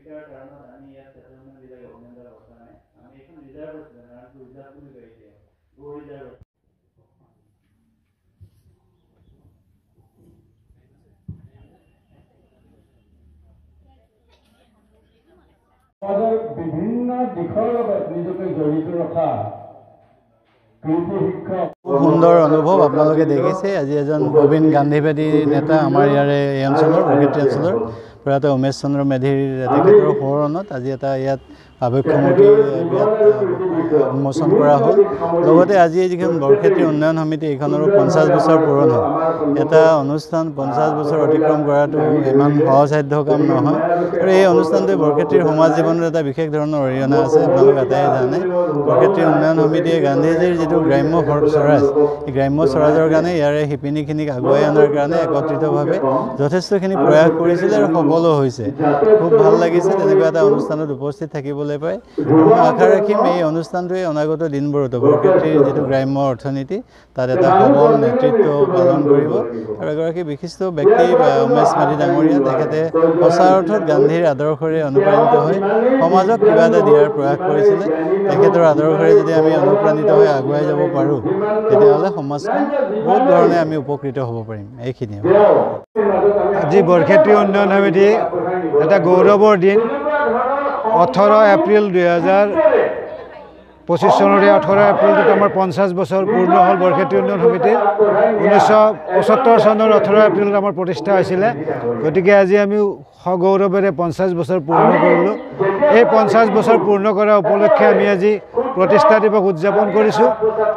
শিক্ষাৰ কাৰণত আমি ইয়াত ছেটেলমেণ্টবিলাক অভিনন্দন অৱস্থা নাই আমি এখন ৰিজাৰ্ভ আছিলে নাৰায়ণপুৰ ৰিজাৰ্ভ বুলি কয় এতিয়া গো ৰিজাৰ্ভ বিভিন্ন দিশৰ লগত নিজকে জড়িত ৰখা সুন্দৰ অনুভৱ আপোনালোকে দেখিছে আজি এজন প্ৰবীণ গান্ধীবাদী নেতা আমাৰ ইয়াৰে এই অঞ্চলৰ বৰক্ষেত্ৰী অঞ্চলৰ প্ৰয়াত উমেশ চন্দ্ৰ মেধিৰ তেখেতৰ সোঁৱৰণত আজি এটা ইয়াত আবক্ষ মূৰ্তি উন্মোচন কৰা হ'ল লগতে আজি যিখন বৰক্ষেত্ৰী উন্নয়ন সমিতি এইখনৰো 50 বছৰ পূৰণ হ'ল এটা অনুষ্ঠান 50 বছৰ অতিক্ৰম কৰাটো ইমান সহজসাধ্য কাম নহয় আৰু এই অনুষ্ঠানটোৱে বৰক্ষেত্ৰীৰ সমাজ জীৱনৰ এটা বিশেষ ধৰণৰ অৰিহণা আছে আপোনালোক এটাই জানে বৰক্ষেত্ৰী উন্নয়ন সমিতিয়ে গান্ধীজীৰ যিটো গ্ৰাম্য স্বৰাজ এই গ্ৰাম্য স্বৰাজৰ কাৰণে ইয়াৰে শিপিনীখিনিক আগুৱাই অনাৰ কাৰণে একত্ৰিতভাৱে যথেষ্টখিনি প্ৰয়াস কৰিছিল আৰু সফলো হৈছে খুব ভাল লাগিছে তেনেকুৱা এটা অনুষ্ঠানত উপস্থিত থাকিবলৈ পাই মই আশা ৰাখিম এই অনুষ্ঠানটোৱে অনাগত দিনবোৰত বৰক্ষেত্ৰীৰ যিটো গ্ৰাম্য অৰ্থনীতি তাত এটা সবল নেতৃত্ব পালন কৰিব আৰু এগৰাকী বিশিষ্ট ব্যক্তি উমেশ মেধি ডাঙৰীয়া তেখেতে সঁচা অৰ্থত গান্ধীৰ আদৰ্শৰে অনুপ্ৰাণিত হৈ সমাজক কিবা এটা দিয়াৰ প্ৰয়াস কৰিছিলে তেখেতৰ আদৰ্শৰে যদি আমি অনুপ্ৰাণিত হৈ আগুৱাই যাব পাৰোঁ তেতিয়াহ'লে সমাজখন বহুত ধৰণে আমি উপকৃত হ'ব পাৰিম এইখিনিয়ে আজি বৰক্ষেত্ৰী উন্নয়ন সমিতি এটা গৌৰৱৰ দিন 18 এপ্ৰিল 2025 চনৰে 18 এপ্ৰিলটোত আমাৰ 50 বছৰ পূৰ্ণ হ'ল বৰক্ষেত্ৰী উন্নয়ন সমিতিৰ 1975 চনৰ 18 এপ্ৰিলত আমাৰ প্ৰতিষ্ঠা হৈছিলে গতিকে আজি আমি সগৌৰৱেৰে 50 বছৰ পূৰ্ণ কৰিলোঁ এই 50 বছৰ পূৰ্ণ কৰা উপলক্ষে আমি আজি প্ৰতিষ্ঠা দিৱস উদযাপন কৰিছোঁ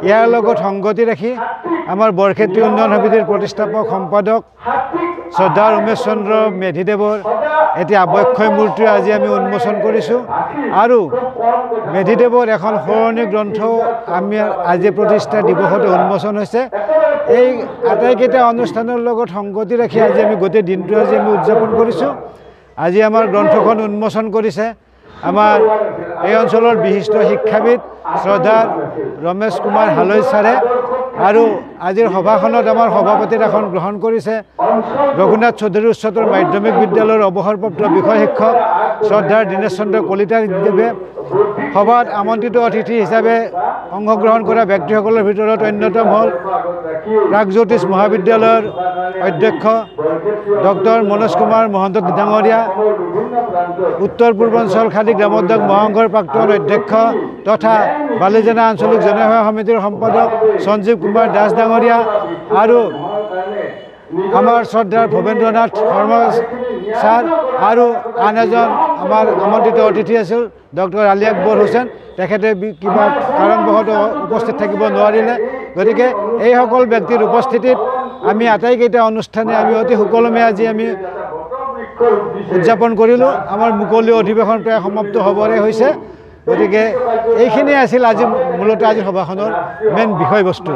ইয়াৰ লগত সংগতি ৰাখি আমাৰ বৰক্ষেত্ৰী উন্নয়ন সমিতিৰ প্ৰতিষ্ঠাপক সম্পাদক শ্ৰদ্ধাৰ উমেশ চন্দ্ৰ মেধিদেৱৰ এটি আবক্ষয় মূৰ্তি আজি আমি উন্মোচন কৰিছোঁ আৰু মেধিদেৱৰ এখন সোঁৱৰণী গ্ৰন্থ আমি আজি প্ৰতিষ্ঠা দিৱসতে উন্মোচন হৈছে এই আটাইকেইটা অনুষ্ঠানৰ লগত সংগতি ৰাখি আজি আমি গোটেই দিনটো আজি আমি উদযাপন কৰিছোঁ আজি আমাৰ গ্ৰন্থখন উন্মোচন কৰিছে আমাৰ এই অঞ্চলৰ বিশিষ্ট শিক্ষাবিদ শ্ৰদ্ধাৰ ৰমেশ কুমাৰ হালৈ ছাৰে আৰু আজিৰ সভাখনত আমাৰ সভাপতিৰ আসন গ্ৰহণ কৰিছে ৰঘুনাথ চৌধুৰী উচ্চতৰ মাধ্যমিক বিদ্যালয়ৰ অৱসৰপ্ৰাপ্ত বিষয় শিক্ষক শ্ৰদ্ধাৰ দীনেশ চন্দ্ৰ কলিতা দেৱে সভাত আমন্ত্ৰিত অতিথি হিচাপে অংশগ্ৰহণ কৰা ব্যক্তিসকলৰ ভিতৰত অন্যতম হ'ল প্ৰাগজ্যোতিষ মহাবিদ্যালয়ৰ অধ্যক্ষ ডক্টৰ মনোজ কুমাৰ মহন্ত ডাঙৰীয়া উত্তৰ পূৰ্বাঞ্চল খাদী গ্ৰামোদ্যোগ মহাসংঘৰ প্ৰাক্তন অধ্যক্ষ তথা বালিজানা আঞ্চলিক জনসেৱা সমিতিৰ সম্পাদক সঞ্জীৱ কুমাৰ দাস ডাঙৰীয়া আৰু আমাৰ শ্ৰদ্ধাৰ ভৱেন্দ্ৰনাথ শৰ্মা ছাৰ আৰু আন এজন আমাৰ আমন্ত্ৰিত অতিথি আছিল ডক্টৰ আলী আকবৰ হুছেইন তেখেতে কিবা কাৰণবশতঃ উপস্থিত থাকিব নোৱাৰিলে গতিকে এইসকল ব্যক্তিৰ উপস্থিতিত আমি আটাইকেইটা অনুষ্ঠানে আমি অতি সুকলমে আজি আমি উদযাপন কৰিলোঁ আমাৰ মুকলি অধিৱেশন প্ৰায় সমাপ্ত হ'বৰে হৈছে গতিকে এইখিনিয়ে আছিল আজি মূলতঃ আজি সভাখনৰ মেইন বিষয়বস্তু